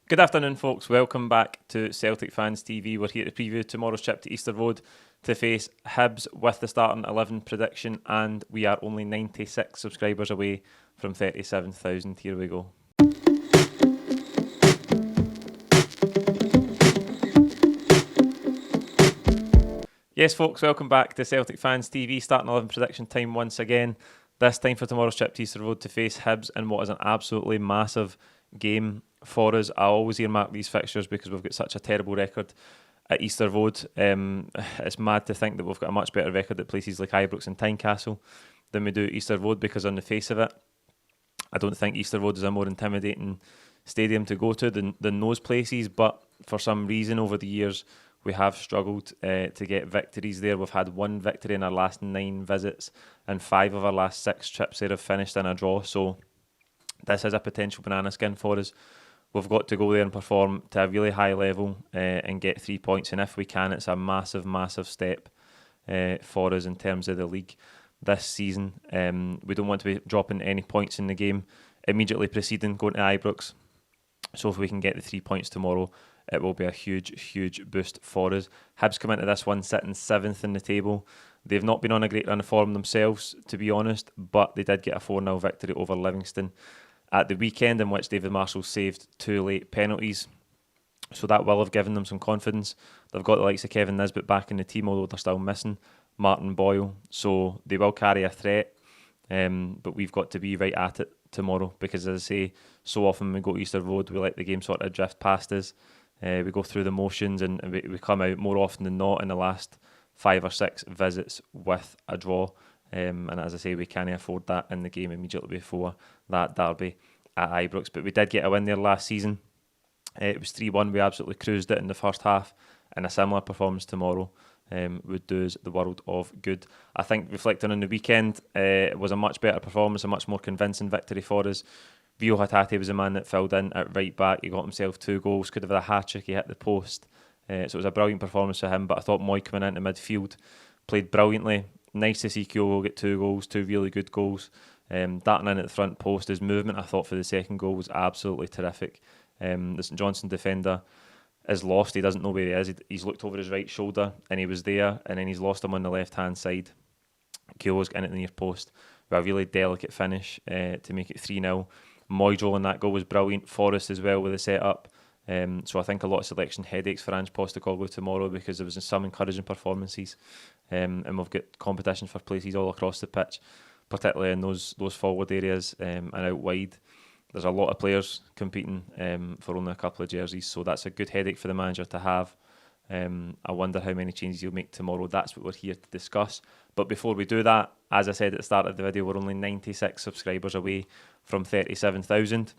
Good afternoon, folks. Welcome back to Celtic Fans TV. We're here to preview tomorrow's trip to Easter Road to face Hibs with the starting 11 prediction, and we are only 96 subscribers away from 37,000. Here we go. Yes, folks, welcome back to Celtic Fans TV. Starting 11 prediction time once again. This time for tomorrow's trip to Easter Road to face Hibs in what is an absolutely massive game for us. I always earmark these fixtures because we've got such a terrible record at Easter Road. It's mad to think that we've got a much better record at places like Ibrox and Tynecastle than we do at Easter Road, because on the face of it, I don't think Easter Road is a more intimidating stadium to go to than those places, but for some reason over the years we have struggled to get victories there. We've had one victory in our last 9 visits, and 5 of our last 6 trips there have finished in a draw, so this is a potential banana skin for us. We've got to go there and perform to a really high level and get 3 points, and if we can, it's a massive, massive step for us in terms of the league this season. We don't want to be dropping any points in the game immediately preceding going to Ibrox, so if we can get the 3 points tomorrow, it will be a huge, huge boost for us. Hibs come into this one sitting 7th in the table. They've not been on a great run of form themselves, to be honest, but they did get a 4-0 victory over Livingston at the weekend, in which David Marshall saved 2 late penalties. So that will have given them some confidence. They've got the likes of Kevin Nisbet back in the team, although they're still missing Martin Boyle. So they will carry a threat, but we've got to be right at it tomorrow, because as I say, so often when we go to Easter Road, we let the game sort of drift past us. We go through the motions and we come out more often than not in the last 5 or 6 visits with a draw. And as I say, we can't afford that in the game immediately before that derby at Ibrox. But we did get a win there last season. It was 3-1. We absolutely cruised it in the first half, and a similar performance tomorrow would do us the world of good. I think reflecting on the weekend, it was a much better performance, a much more convincing victory for us. Vio Hatate was the man that filled in at right back. He got himself 2 goals, could have had a hat-trick, he hit the post. So it was a brilliant performance for him, but I thought Moy coming into midfield played brilliantly. Nice to see Kyogo get 2 goals, 2 really good goals. Darting in at the front post, his movement I thought for the second goal was absolutely terrific. The St Johnstone defender is lost, he doesn't know where he is. He's looked over his right shoulder and he was there, and then he's lost him on the left hand side. Kyogo's in at the near post with a really delicate finish to make it 3-0. Moydro in that goal was brilliant. Forrest as well with the set-up. So I think a lot of selection headaches for Ange Postecoglou tomorrow, because there was some encouraging performances, and we've got competition for places all across the pitch, particularly in those forward areas and out wide. There's a lot of players competing for only a couple of jerseys, so that's a good headache for the manager to have. I wonder how many changes he'll make tomorrow. That's what we're here to discuss. But before we do that, as I said at the start of the video, we're only 96 subscribers away from 37,000.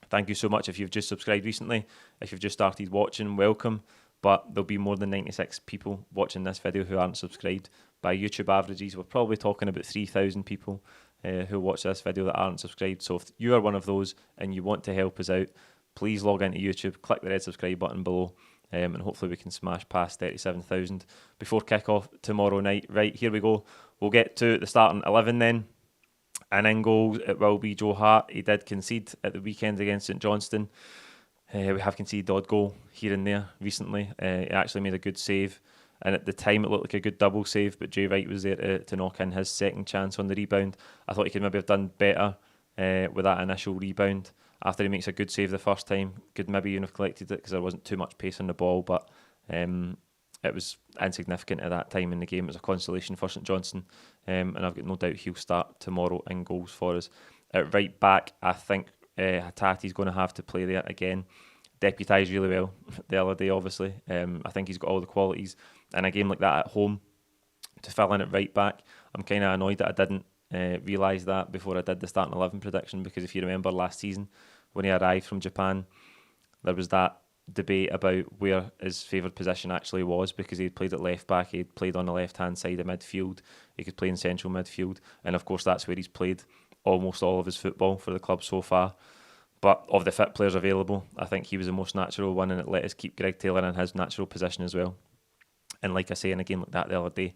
Thank you so much if you've just subscribed recently. If you've just started watching, welcome. But there'll be more than 96 people watching this video who aren't subscribed. By YouTube averages, we're probably talking about 3,000 people who watch this video that aren't subscribed. So if you are one of those and you want to help us out, please log into YouTube, click the red subscribe button below, and hopefully we can smash past 37,000 before kick-off tomorrow night. Right, here we go. We'll get to the starting 11 then. And in goals, it will be Joe Hart. He did concede at the weekend against St Johnstone. We have conceded odd goal here and there recently. He actually made a good save, and at the time it looked like a good double save, but Jay Wright was there to knock in his second chance on the rebound. I thought he could maybe have done better with that initial rebound. After he makes a good save the first time, could maybe even have collected it because there wasn't too much pace on the ball, but it was insignificant at that time in the game. It was a consolation for St Johnstone, and I've got no doubt he'll start tomorrow in goals for us. At right back, I think Hatate's going to have to play there again. Deputised really well the other day, obviously. I think he's got all the qualities in a game like that at home to fill in at right back. I'm kind of annoyed that I didn't realise that before I did the starting 11 prediction, because if you remember last season when he arrived from Japan, there was that debate about where his favoured position actually was, because he'd played at left back, he'd played on the left hand side of midfield, he could play in central midfield, and of course that's where he's played almost all of his football for the club so far. But of the fit players available, I think he was the most natural one, and it let us keep Greg Taylor in his natural position as well. And like I say, in a game like that the other day,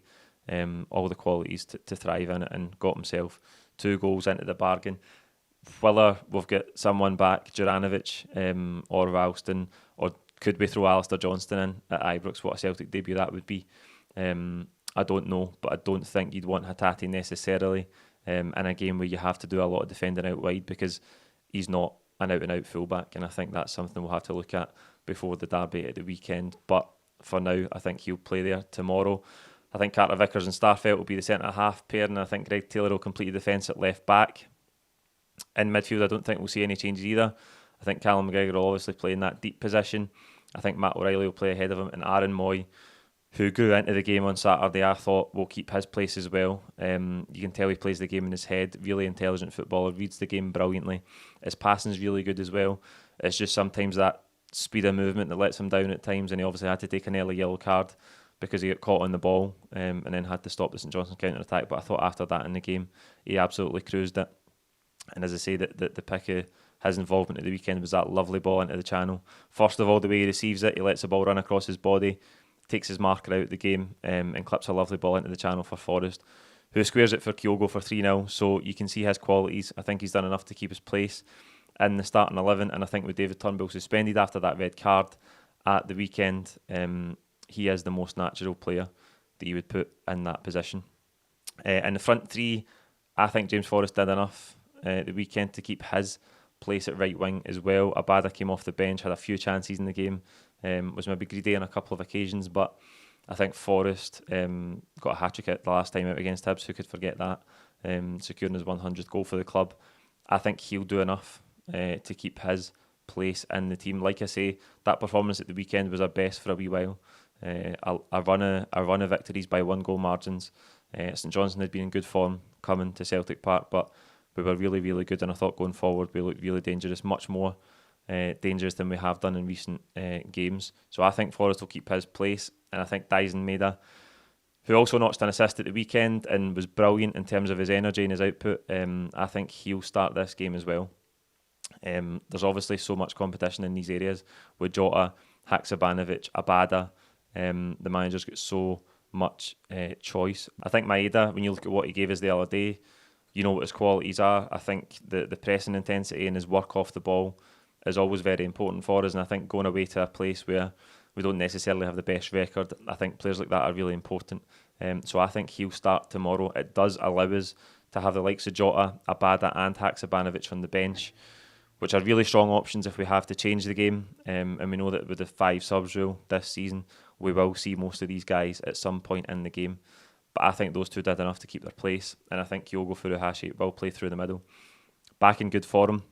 all the qualities to thrive in it, and got himself 2 goals into the bargain. whether we've got someone back, Juranovic or Ralston, or could we throw Alistair Johnstone in at Ibrox? What a Celtic debut that would be. I don't know, but I don't think you'd want Hatate necessarily in a game where you have to do a lot of defending out wide, because he's not an out-and-out fullback, and I think that's something we'll have to look at before the derby at the weekend. But for now, I think he'll play there tomorrow. I think Carter Vickers and Starfelt will be the centre-half pair, and I think Greg Taylor will complete the defence at left-back. In midfield, I don't think we'll see any changes either. I think Callum McGregor will obviously play in that deep position. I think Matt O'Reilly will play ahead of him, and Aaron Moy, who grew into the game on Saturday, I thought will keep his place as well. You can tell he plays the game in his head. Really intelligent footballer, reads the game brilliantly. His passing's really good as well. It's just sometimes that speed of movement that lets him down at times, and he obviously had to take an early yellow card because he got caught on the ball and then had to stop the St Johnstone counter-attack. But I thought after that in the game, he absolutely cruised it. And as I say, the pick of his involvement at the weekend was that lovely ball into the channel. First of all, the way he receives it, he lets the ball run across his body, takes his marker out of the game and clips a lovely ball into the channel for Forest, who squares it for Kyogo for 3-0. So you can see his qualities. I think he's done enough to keep his place in the starting 11, and I think with David Turnbull suspended after that red card at the weekend, he is the most natural player that you would put in that position. In the front three, I think James Forrest did enough the weekend to keep his place at right wing as well. Abada came off the bench, had a few chances in the game, was maybe greedy on a couple of occasions, but I think Forrest got a hat-trick at the last time out against Hibs. Who could forget that? Securing his 100th goal for the club. I think he'll do enough to keep his place in the team. Like I say, that performance at the weekend was our best for a wee while. A run of victories by 1-goal margins. St Johnstone had been in good form coming to Celtic Park, but we were really, really good, and I thought going forward we looked really dangerous, much more dangerous than we have done in recent games. So I think Forrest will keep his place, and I think Dyson Maeda, who also notched an assist at the weekend and was brilliant in terms of his energy and his output, I think he'll start this game as well. There's obviously so much competition in these areas with Jota, Haksabanovic, Abada. The manager's got so much choice. I think Maeda, when you look at what he gave us the other day, you know what his qualities are. I think the pressing intensity and his work off the ball is always very important for us, and I think going away to a place where we don't necessarily have the best record, I think players like that are really important. So I think he'll start tomorrow. It does allow us to have the likes of Jota, Abada and Haksabanovic on the bench, which are really strong options if we have to change the game. And we know that with the 5 subs rule this season, we will see most of these guys at some point in the game. But I think those two did enough to keep their place, and I think Kyogo Furuhashi will play through the middle. Back in good form,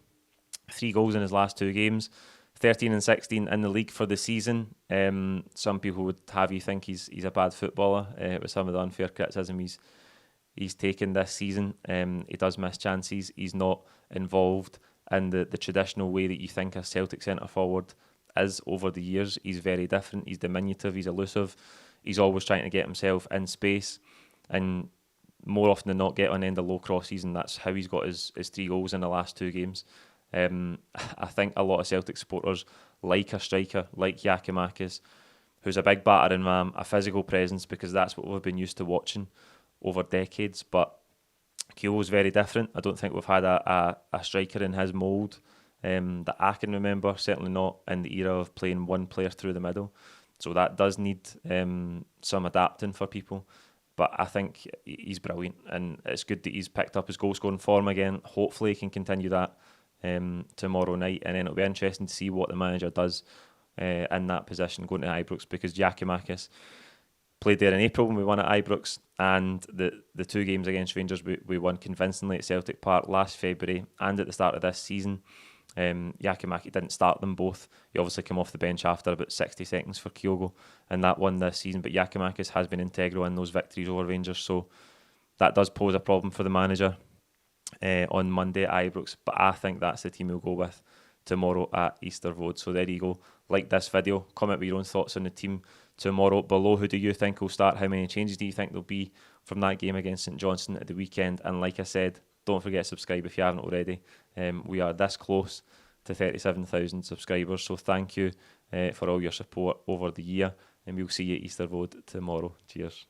3 goals in his last 2 games, 13 and 16 in the league for the season. Some people would have you think he's a bad footballer with some of the unfair criticism he's taken this season. He does miss chances. He's not involved in the traditional way that you think a Celtic centre forward is over the years. He's very different. He's diminutive. He's elusive. He's always trying to get himself in space, and more often than not get on end of low crosses, and that's how he's got his 3 goals in the last 2 games. I think a lot of Celtic supporters like a striker like Giacomakis, who's a big battering ram, a physical presence, because that's what we've been used to watching over decades. But Kyogo's very different. I don't think we've had a striker in his mould that I can remember, certainly not in the era of playing one player through the middle. So that does need some adapting for people. But I think he's brilliant, and it's good that he's picked up his goal-scoring form again. Hopefully he can continue that tomorrow night, and then it'll be interesting to see what the manager does in that position going to Ibrox, because Giacomakis played there in April when we won at Ibrox, and the 2 games against Rangers we won convincingly at Celtic Park last February and at the start of this season. Giacomakis didn't start them both. He obviously came off the bench after about 60 seconds for Kyogo, and that won this season. But Giacomakis has been integral in those victories over Rangers, so that does pose a problem for the manager on Monday at Ibrox. But I think that's the team he'll go with tomorrow at Easter Road. So there you go. Like this video, comment with your own thoughts on the team tomorrow below. Who do you think will start? How many changes do you think there'll be from that game against St Johnstone at the weekend? And like I said, don't forget to subscribe if you haven't already. We are this close to 37,000 subscribers, so thank you for all your support over the year, and we'll see you at Easter Road tomorrow. Cheers.